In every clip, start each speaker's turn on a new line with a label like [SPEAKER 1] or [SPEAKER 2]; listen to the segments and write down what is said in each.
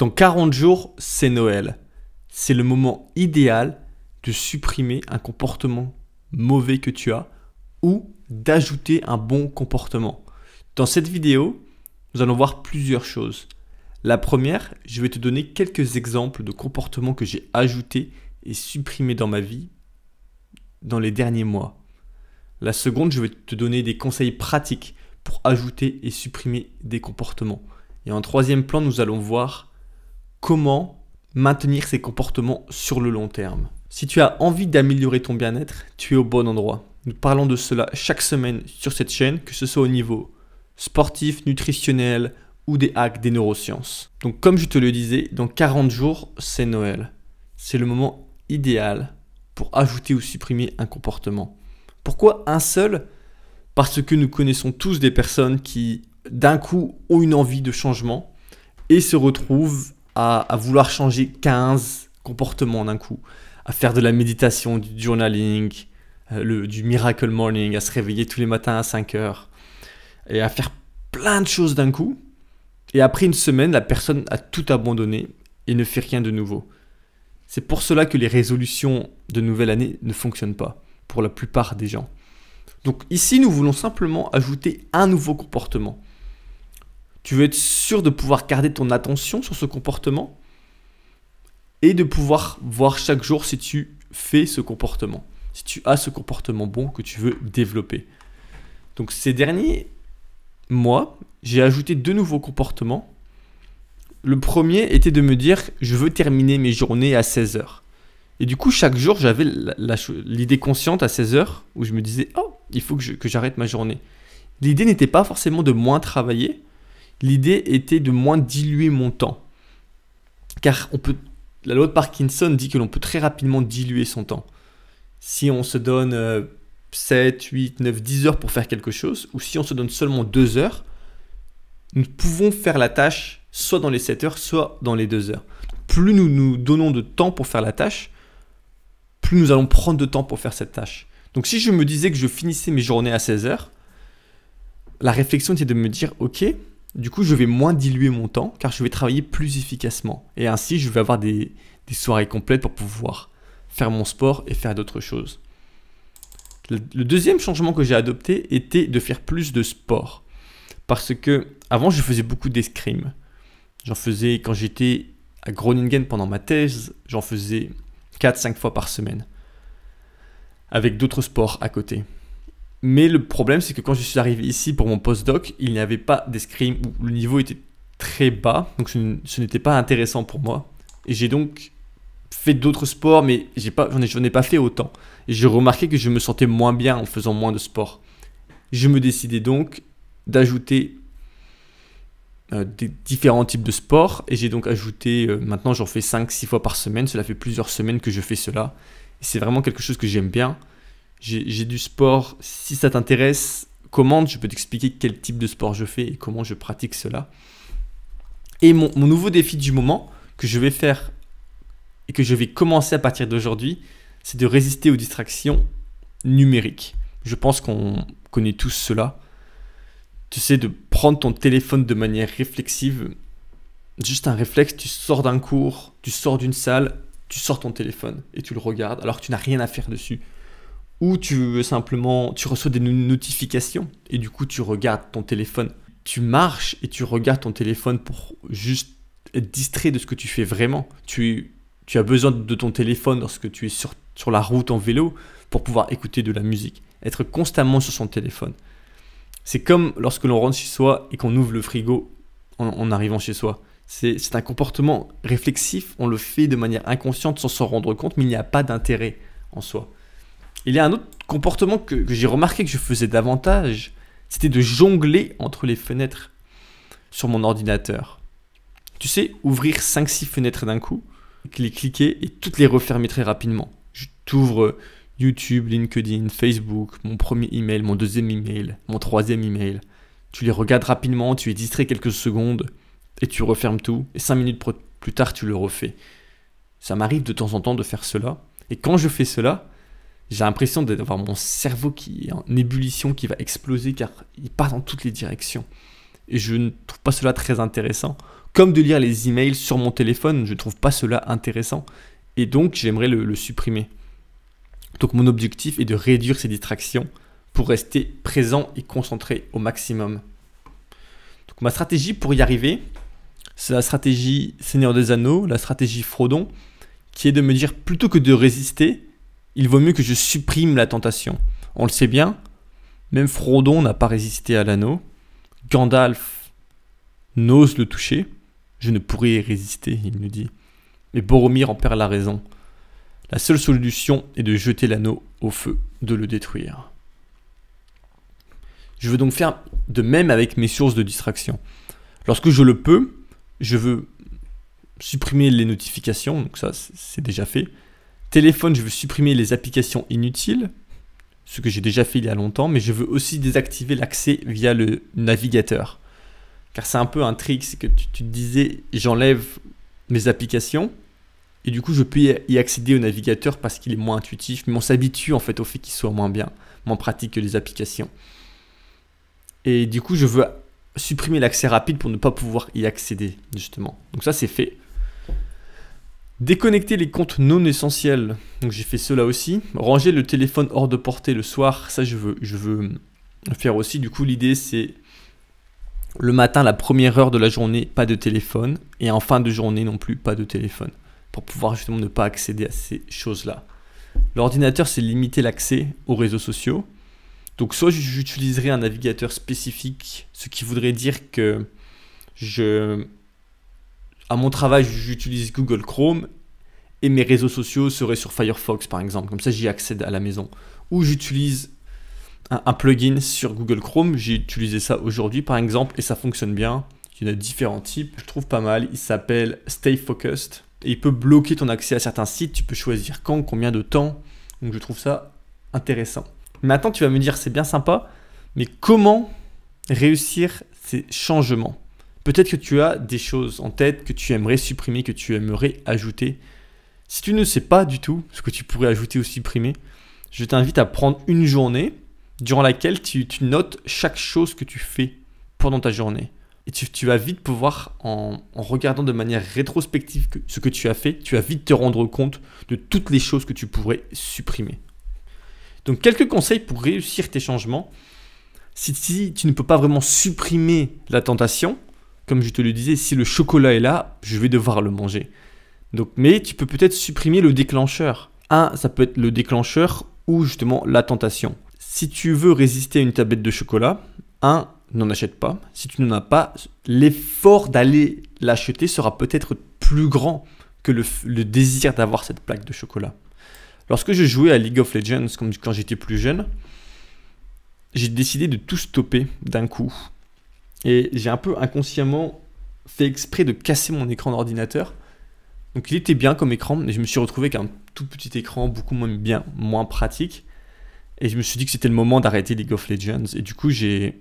[SPEAKER 1] Dans 40 jours, c'est Noël. C'est le moment idéal de supprimer un comportement mauvais que tu as ou d'ajouter un bon comportement. Dans cette vidéo, nous allons voir plusieurs choses. La première, je vais te donner quelques exemples de comportements que j'ai ajoutés et supprimés dans ma vie dans les derniers mois. La seconde, je vais te donner des conseils pratiques pour ajouter et supprimer des comportements. Et en troisième plan, nous allons voir comment maintenir ces comportements sur le long terme. Si tu as envie d'améliorer ton bien-être, tu es au bon endroit. Nous parlons de cela chaque semaine sur cette chaîne, que ce soit au niveau sportif, nutritionnel ou des hacks des neurosciences. Donc comme je te le disais, dans 40 jours, c'est Noël. C'est le moment idéal pour ajouter ou supprimer un comportement. Pourquoi un seul ? Parce que nous connaissons tous des personnes qui, d'un coup, ont une envie de changement et se retrouvent à vouloir changer 15 comportements d'un coup, à faire de la méditation, du journaling, du miracle morning, à se réveiller tous les matins à 5 heures et à faire plein de choses d'un coup. Et après une semaine, la personne a tout abandonné et ne fait rien de nouveau. C'est pour cela que les résolutions de nouvelle année ne fonctionnent pas pour la plupart des gens. Donc ici, nous voulons simplement ajouter un nouveau comportement. Tu veux être sûr de pouvoir garder ton attention sur ce comportement et de pouvoir voir chaque jour si tu fais ce comportement, si tu as ce comportement bon que tu veux développer. Donc ces derniers mois, j'ai ajouté 2 nouveaux comportements. Le premier était de me dire je veux terminer mes journées à 16 heures. Et du coup, chaque jour, j'avais l'idée consciente à 16 heures où je me disais oh, il faut que j'arrête ma journée. L'idée n'était pas forcément de moins travailler. L'idée était de moins diluer mon temps. Car la loi de Parkinson dit que l'on peut très rapidement diluer son temps. Si on se donne 7, 8, 9, 10 heures pour faire quelque chose, ou si on se donne seulement 2 heures, nous pouvons faire la tâche soit dans les 7 heures, soit dans les 2 heures. Plus nous nous donnons de temps pour faire la tâche, plus nous allons prendre de temps pour faire cette tâche. Donc si je me disais que je finissais mes journées à 16 heures, la réflexion était de me dire ok, du coup je vais moins diluer mon temps car je vais travailler plus efficacement. Et ainsi je vais avoir des soirées complètes pour pouvoir faire mon sport et faire d'autres choses. Le deuxième changement que j'ai adopté était de faire plus de sport. Parce que avant je faisais beaucoup d'escrime. J'en faisais quand j'étais à Groningen pendant ma thèse, j'en faisais 4-5 fois par semaine. Avec d'autres sports à côté. Mais le problème, c'est que quand je suis arrivé ici pour mon postdoc, il n'y avait pas d'escrime où le niveau était très bas. Donc ce n'était pas intéressant pour moi. Et j'ai donc fait d'autres sports, mais j'en ai pas fait autant. Et j'ai remarqué que je me sentais moins bien en faisant moins de sport. Je me décidais donc d'ajouter des différents types de sports. Et j'ai donc ajouté, maintenant j'en fais 5-6 fois par semaine. Cela fait plusieurs semaines que je fais cela. Et c'est vraiment quelque chose que j'aime bien. J'ai du sport, si ça t'intéresse, commente, je peux t'expliquer quel type de sport je fais et comment je pratique cela. Et mon nouveau défi du moment que je vais faire et que je vais commencer à partir d'aujourd'hui, c'est de résister aux distractions numériques. Je pense qu'on connaît tous cela. Tu sais, de prendre ton téléphone de manière réflexive, juste un réflexe, tu sors d'un cours, tu sors d'une salle, tu sors ton téléphone et tu le regardes alors que tu n'as rien à faire dessus. Ou tu reçois des notifications et du coup tu regardes ton téléphone. Tu marches et tu regardes ton téléphone pour juste être distrait de ce que tu fais vraiment. Tu as besoin de ton téléphone lorsque tu es sur la route en vélo pour pouvoir écouter de la musique. Être constamment sur son téléphone. C'est comme lorsque l'on rentre chez soi et qu'on ouvre le frigo en arrivant chez soi. C'est un comportement réflexif, on le fait de manière inconsciente sans s'en rendre compte, mais il n'y a pas d'intérêt en soi. Il y a un autre comportement que j'ai remarqué que je faisais davantage, c'était de jongler entre les fenêtres sur mon ordinateur. Tu sais, ouvrir 5-6 fenêtres d'un coup, les cliquer et toutes les refermer très rapidement. Je t'ouvre YouTube, LinkedIn, Facebook, mon premier email, mon deuxième email, mon troisième email. Tu les regardes rapidement, tu es distrait quelques secondes et tu refermes tout. Et 5 minutes plus tard, tu le refais. Ça m'arrive de temps en temps de faire cela. Et quand je fais cela, j'ai l'impression d'avoir mon cerveau qui est en ébullition, qui va exploser car il part dans toutes les directions. Et je ne trouve pas cela très intéressant. comme de lire les emails sur mon téléphone. Je ne trouve pas cela intéressant et donc j'aimerais le supprimer. Donc mon objectif est de réduire ces distractions pour rester présent et concentré au maximum. Donc ma stratégie pour y arriver, c'est la stratégie Seigneur des Anneaux, la stratégie Frodon, qui est de me dire plutôt que de résister, il vaut mieux que je supprime la tentation. On le sait bien, même Frodon n'a pas résisté à l'anneau. Gandalf n'ose le toucher. Je ne pourrais y résister, il nous dit. Mais Boromir en perd la raison. La seule solution est de jeter l'anneau au feu, de le détruire. Je veux donc faire de même avec mes sources de distraction. Lorsque je le peux, je veux supprimer les notifications, donc ça c'est déjà fait. Téléphone, je veux supprimer les applications inutiles, ce que j'ai déjà fait il y a longtemps, mais je veux aussi désactiver l'accès via le navigateur. Car c'est un peu un trick, c'est que tu te disais, j'enlève mes applications, et du coup je peux y accéder au navigateur parce qu'il est moins intuitif, mais on s'habitue en fait au fait qu'il soit moins bien, moins pratique que les applications. Et du coup je veux supprimer l'accès rapide pour ne pas pouvoir y accéder, justement. Donc ça c'est fait. Déconnecter les comptes non essentiels, donc j'ai fait cela aussi. Ranger le téléphone hors de portée le soir, ça je veux le faire aussi. Du coup l'idée c'est le matin, la première heure de la journée, pas de téléphone. Et en fin de journée non plus, pas de téléphone. Pour pouvoir justement ne pas accéder à ces choses-là. L'ordinateur, c'est limiter l'accès aux réseaux sociaux. Donc soit j'utiliserai un navigateur spécifique, ce qui voudrait dire que à mon travail, j'utilise Google Chrome et mes réseaux sociaux seraient sur Firefox par exemple. Comme ça, j'y accède à la maison. Ou j'utilise un plugin sur Google Chrome. J'ai utilisé ça aujourd'hui par exemple et ça fonctionne bien. Il y en a différents types. Je trouve pas mal. Il s'appelle Stay Focused et il peut bloquer ton accès à certains sites. Tu peux choisir quand, combien de temps. Donc je trouve ça intéressant. Maintenant, tu vas me dire, c'est bien sympa, mais comment réussir ces changements? Peut-être que tu as des choses en tête que tu aimerais supprimer, que tu aimerais ajouter. Si tu ne sais pas du tout ce que tu pourrais ajouter ou supprimer, je t'invite à prendre une journée durant laquelle tu notes chaque chose que tu fais pendant ta journée. Et tu vas vite pouvoir, en regardant de manière rétrospective ce que tu as fait, tu vas vite te rendre compte de toutes les choses que tu pourrais supprimer. Donc, quelques conseils pour réussir tes changements. Si tu ne peux pas vraiment supprimer la tentation, comme je te le disais, si le chocolat est là, je vais devoir le manger. Donc, mais tu peux peut-être supprimer le déclencheur. Ça peut être le déclencheur ou justement la tentation. Si tu veux résister à une tablette de chocolat, n'en achète pas. Si tu n'en as pas, l'effort d'aller l'acheter sera peut-être plus grand que le désir d'avoir cette plaque de chocolat. Lorsque je jouais à League of Legends, comme quand j'étais plus jeune, j'ai décidé de tout stopper d'un coup. Et j'ai un peu inconsciemment fait exprès de casser mon écran d'ordinateur. Donc il était bien comme écran, mais je me suis retrouvé avec un tout petit écran, beaucoup moins pratique. Et je me suis dit que c'était le moment d'arrêter League of Legends. Et du coup, j'ai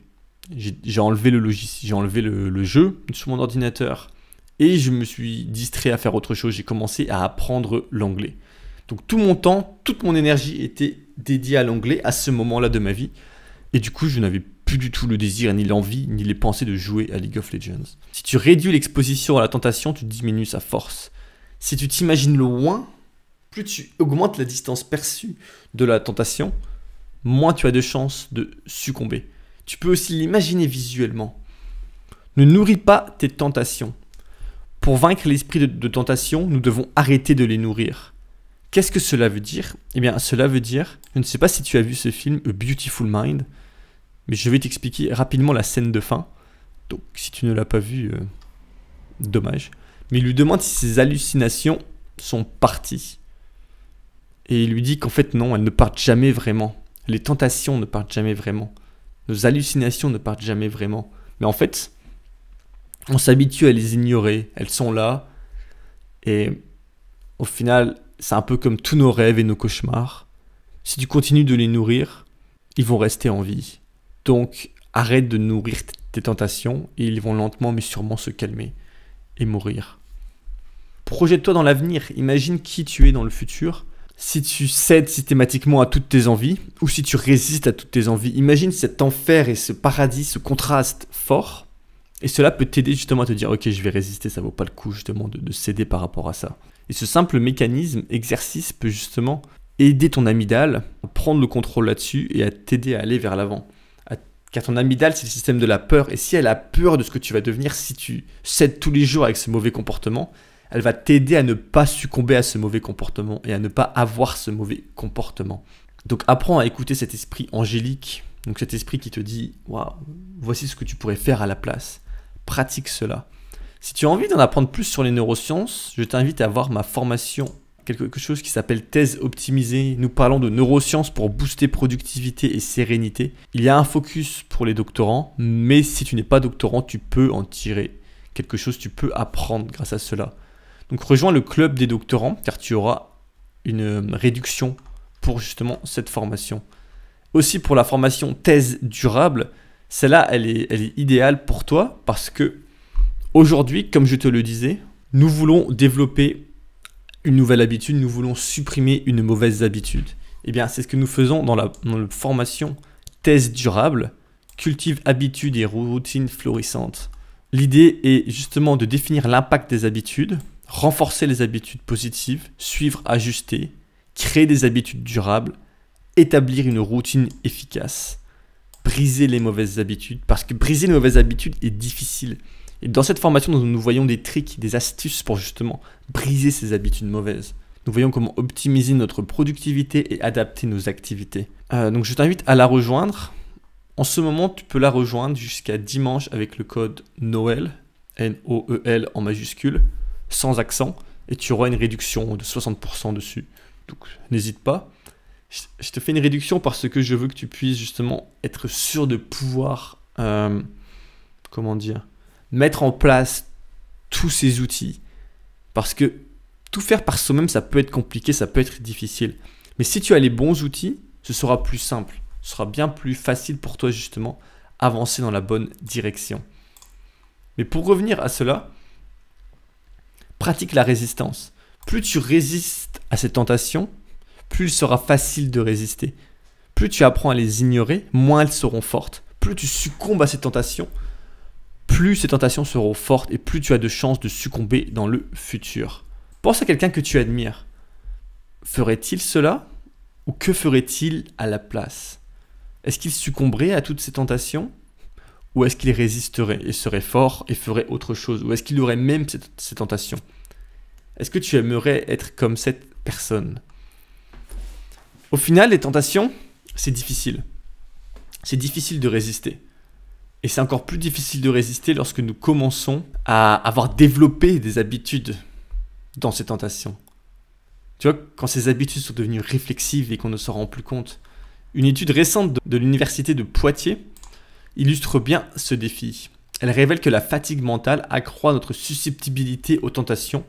[SPEAKER 1] enlevé le logiciel, j'ai enlevé le jeu sur mon ordinateur. Et je me suis distrait à faire autre chose. J'ai commencé à apprendre l'anglais. Donc tout mon temps, toute mon énergie était dédiée à l'anglais à ce moment-là de ma vie. Et du coup, je n'avais plus du tout le désir, ni l'envie, ni les pensées de jouer à League of Legends. Si tu réduis l'exposition à la tentation, tu diminues sa force. Si tu t'imagines loin, plus tu augmentes la distance perçue de la tentation, moins tu as de chances de succomber. Tu peux aussi l'imaginer visuellement. Ne nourris pas tes tentations. Pour vaincre l'esprit de tentation, nous devons arrêter de les nourrir. Qu'est-ce que cela veut dire? Eh bien, cela veut dire, je ne sais pas si tu as vu ce film A Beautiful Mind, mais je vais t'expliquer rapidement la scène de fin. Donc, si tu ne l'as pas vu, dommage. Mais il lui demande si ses hallucinations sont parties. Et il lui dit qu'en fait, non, elles ne partent jamais vraiment. Les tentations ne partent jamais vraiment. Nos hallucinations ne partent jamais vraiment. Mais en fait, on s'habitue à les ignorer. Elles sont là. Et au final, c'est un peu comme tous nos rêves et nos cauchemars. Si tu continues de les nourrir, ils vont rester en vie. Donc, arrête de nourrir tes tentations et ils vont lentement mais sûrement se calmer et mourir. Projette-toi dans l'avenir. Imagine qui tu es dans le futur. Si tu cèdes systématiquement à toutes tes envies ou si tu résistes à toutes tes envies, imagine cet enfer et ce paradis, ce contraste fort. Et cela peut t'aider justement à te dire, ok, je vais résister, ça vaut pas le coup justement de céder par rapport à ça. Et ce simple mécanisme, exercice, peut justement aider ton amygdale à prendre le contrôle là-dessus et à t'aider à aller vers l'avant. Car ton amygdale, c'est le système de la peur. Et si elle a peur de ce que tu vas devenir, si tu cèdes tous les jours avec ce mauvais comportement, elle va t'aider à ne pas succomber à ce mauvais comportement et à ne pas avoir ce mauvais comportement. Donc apprends à écouter cet esprit angélique, donc cet esprit qui te dit « Waouh, voici ce que tu pourrais faire à la place ». Pratique cela. Si tu as envie d'en apprendre plus sur les neurosciences, je t'invite à voir ma formation, quelque chose qui s'appelle Thèse optimisée. Nous parlons de neurosciences pour booster productivité et sérénité. Il y a un focus pour les doctorants, mais si tu n'es pas doctorant, tu peux en tirer quelque chose, tu peux apprendre grâce à cela. Donc rejoins le club des doctorants car tu auras une réduction pour justement cette formation. Aussi pour la formation Thèse durable, celle-là, elle est idéale pour toi parce que aujourd'hui, comme je te le disais, nous voulons développer une nouvelle habitude, nous voulons supprimer une mauvaise habitude. Eh bien, c'est ce que nous faisons dans la formation Thèse durable, cultive habitudes et routines florissantes. L'idée est justement de définir l'impact des habitudes, renforcer les habitudes positives, suivre, ajuster, créer des habitudes durables, établir une routine efficace, briser les mauvaises habitudes, parce que briser les mauvaises habitudes est difficile. Et dans cette formation, nous voyons des tricks, des astuces pour justement briser ces habitudes mauvaises. Nous voyons comment optimiser notre productivité et adapter nos activités. Donc je t'invite à la rejoindre. En ce moment, tu peux la rejoindre jusqu'à dimanche avec le code NOEL, N-O-E-L en majuscule, sans accent, et tu auras une réduction de 60% dessus. Donc n'hésite pas. Je te fais une réduction parce que je veux que tu puisses justement être sûr de pouvoir, mettre en place tous ces outils. Parce que tout faire par soi-même, ça peut être compliqué, ça peut être difficile. Mais si tu as les bons outils, ce sera plus simple. Ce sera bien plus facile pour toi justement avancer dans la bonne direction. Mais pour revenir à cela, pratique la résistance. Plus tu résistes à ces tentations, plus il sera facile de résister. Plus tu apprends à les ignorer, moins elles seront fortes. Plus tu succombes à ces tentations, plus ces tentations seront fortes et plus tu as de chances de succomber dans le futur. Pense à quelqu'un que tu admires. Ferait-il cela ou que ferait-il à la place? Est-ce qu'il succomberait à toutes ces tentations ou est-ce qu'il résisterait et serait fort et ferait autre chose? Ou est-ce qu'il aurait même ces tentations? Est-ce que tu aimerais être comme cette personne? Au final, les tentations, c'est difficile. C'est difficile de résister. Et c'est encore plus difficile de résister lorsque nous commençons à avoir développé des habitudes dans ces tentations. Tu vois, quand ces habitudes sont devenues réflexives et qu'on ne s'en rend plus compte. Une étude récente de l'université de Poitiers illustre bien ce défi. Elle révèle que la fatigue mentale accroît notre susceptibilité aux tentations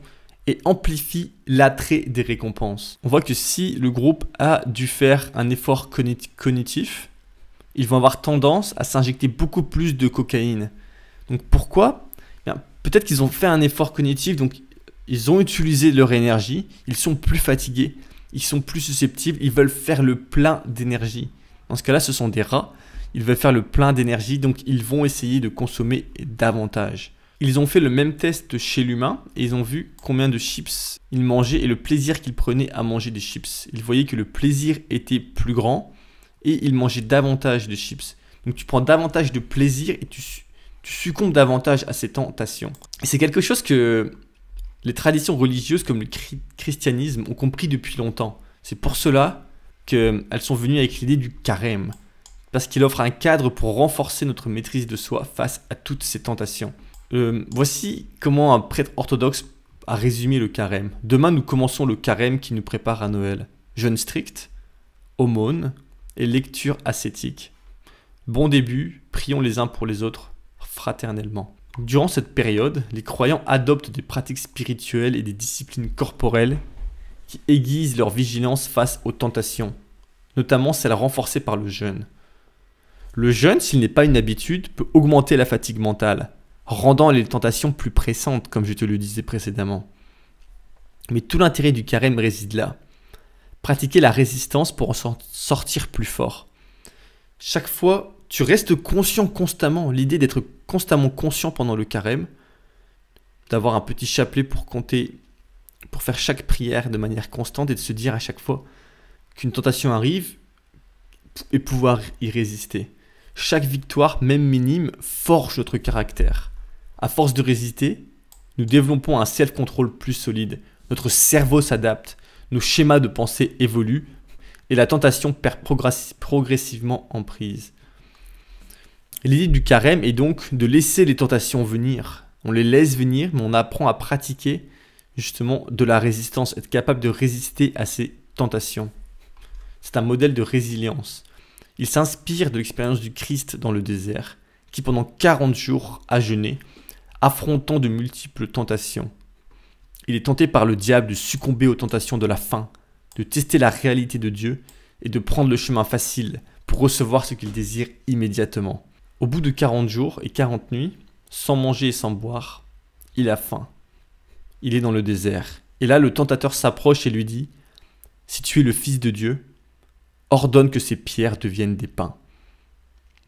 [SPEAKER 1] et amplifie l'attrait des récompenses. On voit que si le groupe a dû faire un effort cognitif, ils vont avoir tendance à s'injecter beaucoup plus de cocaïne. Donc pourquoi? Peut-être qu'ils ont fait un effort cognitif, donc ils ont utilisé leur énergie, ils sont plus fatigués, ils sont plus susceptibles, ils veulent faire le plein d'énergie. Dans ce cas-là, ce sont des rats, ils veulent faire le plein d'énergie, donc ils vont essayer de consommer davantage. Ils ont fait le même test chez l'humain et ils ont vu combien de chips ils mangeaient et le plaisir qu'ils prenaient à manger des chips. Ils voyaient que le plaisir était plus grand et ils mangeaient davantage de chips. Donc tu prends davantage de plaisir et tu succombes davantage à ces tentations. Et c'est quelque chose que les traditions religieuses comme le christianisme ont compris depuis longtemps. C'est pour cela qu'elles sont venues avec l'idée du carême. Parce qu'il offre un cadre pour renforcer notre maîtrise de soi face à toutes ces tentations. Voici comment un prêtre orthodoxe a résumé le carême. Demain, nous commençons le carême qui nous prépare à Noël. Jeûne strict, aumône et lecture ascétique. Bon début, prions les uns pour les autres fraternellement. Durant cette période, les croyants adoptent des pratiques spirituelles et des disciplines corporelles qui aiguisent leur vigilance face aux tentations, notamment celles renforcées par le jeûne. Le jeûne, s'il n'est pas une habitude, peut augmenter la fatigue mentale, rendant les tentations plus pressantes, comme je te le disais précédemment. Mais tout l'intérêt du carême réside là. Pratiquer la résistance pour en sortir plus fort. Chaque fois, Tu restes conscient constamment. L'idée d'être constamment conscient pendant le carême, d'avoir un petit chapelet pour compter, pour faire chaque prière de manière constante et de se dire à chaque fois qu'une tentation arrive et pouvoir y résister. Chaque victoire, même minime, forge notre caractère. À force de résister, nous développons un self-control plus solide. Notre cerveau s'adapte, nos schémas de pensée évoluent et la tentation perd progressivement en prise. L'idée du carême est donc de laisser les tentations venir. On les laisse venir, mais on apprend à pratiquer justement de la résistance, être capable de résister à ces tentations. C'est un modèle de résilience. Il s'inspire de l'expérience du Christ dans le désert, qui pendant 40 jours a jeûné, affrontant de multiples tentations. Il est tenté par le diable de succomber aux tentations de la faim, de tester la réalité de Dieu et de prendre le chemin facile pour recevoir ce qu'il désire immédiatement. Au bout de 40 jours et 40 nuits, sans manger et sans boire, il a faim. Il est dans le désert. Et là, le tentateur s'approche et lui dit « Si tu es le Fils de Dieu, ordonne que ces pierres deviennent des pains. »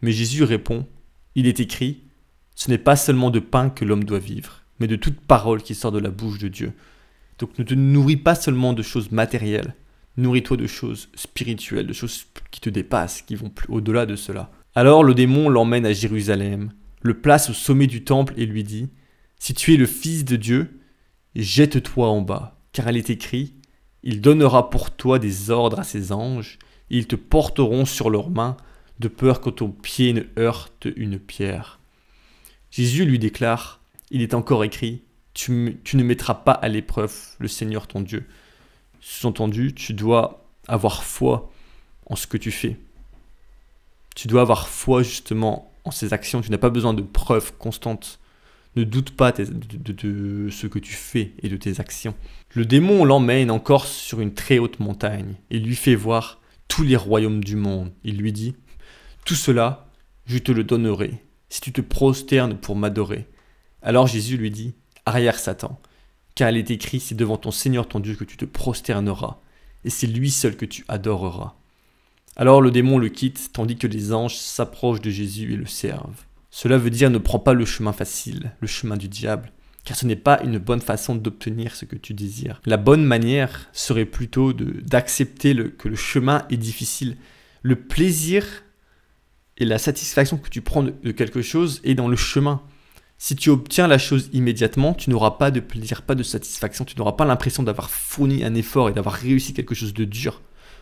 [SPEAKER 1] Mais Jésus répond « Il est écrit, ce n'est pas seulement de pain que l'homme doit vivre, mais de toute parole qui sort de la bouche de Dieu. » Donc ne te nourris pas seulement de choses matérielles, nourris-toi de choses spirituelles, de choses qui te dépassent, qui vont plus au-delà de cela. Alors le démon l'emmène à Jérusalem, le place au sommet du temple et lui dit « Si tu es le Fils de Dieu, jette-toi en bas, car il est écrit, il donnera pour toi des ordres à ses anges, et ils te porteront sur leurs mains, de peur que ton pied ne heurte une pierre. » Jésus lui déclare, il est encore écrit, tu ne mettras pas à l'épreuve le Seigneur ton Dieu. Sous-entendu, tu dois avoir foi en ce que tu fais. Tu dois avoir foi justement en ces actions, tu n'as pas besoin de preuves constantes. Ne doute pas de ce que tu fais et de tes actions. Le démon l'emmène encore sur une très haute montagne et lui fait voir tous les royaumes du monde. Il lui dit, tout cela, je te le donnerai, si tu te prosternes pour m'adorer. Alors Jésus lui dit, arrière Satan, car il est écrit, c'est devant ton Seigneur ton Dieu que tu te prosterneras, et c'est lui seul que tu adoreras. Alors le démon le quitte, tandis que les anges s'approchent de Jésus et le servent. Cela veut dire ne prends pas le chemin facile, le chemin du diable, car ce n'est pas une bonne façon d'obtenir ce que tu désires. La bonne manière serait plutôt d'accepter que le chemin est difficile. Le plaisir et la satisfaction que tu prends de quelque chose est dans le chemin. Si tu obtiens la chose immédiatement, tu n'auras pas de plaisir, pas de satisfaction, tu n'auras pas l'impression d'avoir fourni un effort et d'avoir réussi quelque chose de dur,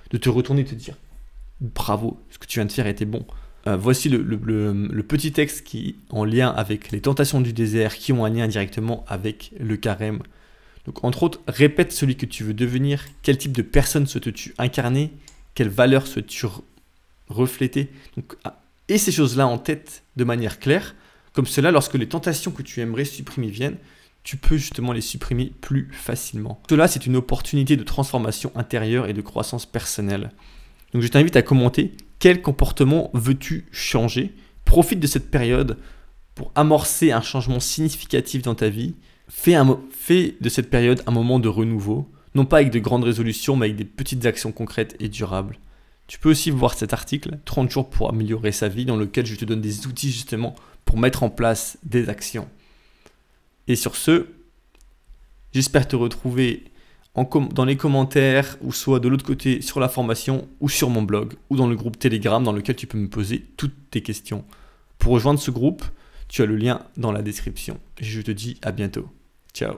[SPEAKER 1] de te retourner et te dire « Bravo, ce que tu viens de faire était bon ». Voici le petit texte qui est en lien avec les tentations du désert, qui ont un lien directement avec le carême. Donc entre autres, répète celui que tu veux devenir, quel type de personne souhaites-tu incarner, quelles valeurs souhaites-tu refléter. Donc, et ces choses-là en tête de manière claire, comme cela, lorsque les tentations que tu aimerais supprimer viennent, tu peux justement les supprimer plus facilement. Cela, c'est une opportunité de transformation intérieure et de croissance personnelle. Donc je t'invite à commenter quel comportement veux-tu changer. Profite de cette période pour amorcer un changement significatif dans ta vie. Fais de cette période un moment de renouveau, non pas avec de grandes résolutions, mais avec des petites actions concrètes et durables. Tu peux aussi voir cet article, 30 jours pour améliorer sa vie, dans lequel je te donne des outils justement pour mettre en place des actions. Et sur ce, j'espère te retrouver dans les commentaires, ou soit de l'autre côté sur la formation, ou sur mon blog, ou dans le groupe Telegram dans lequel tu peux me poser toutes tes questions. Pour rejoindre ce groupe, tu as le lien dans la description. Je te dis à bientôt. Ciao.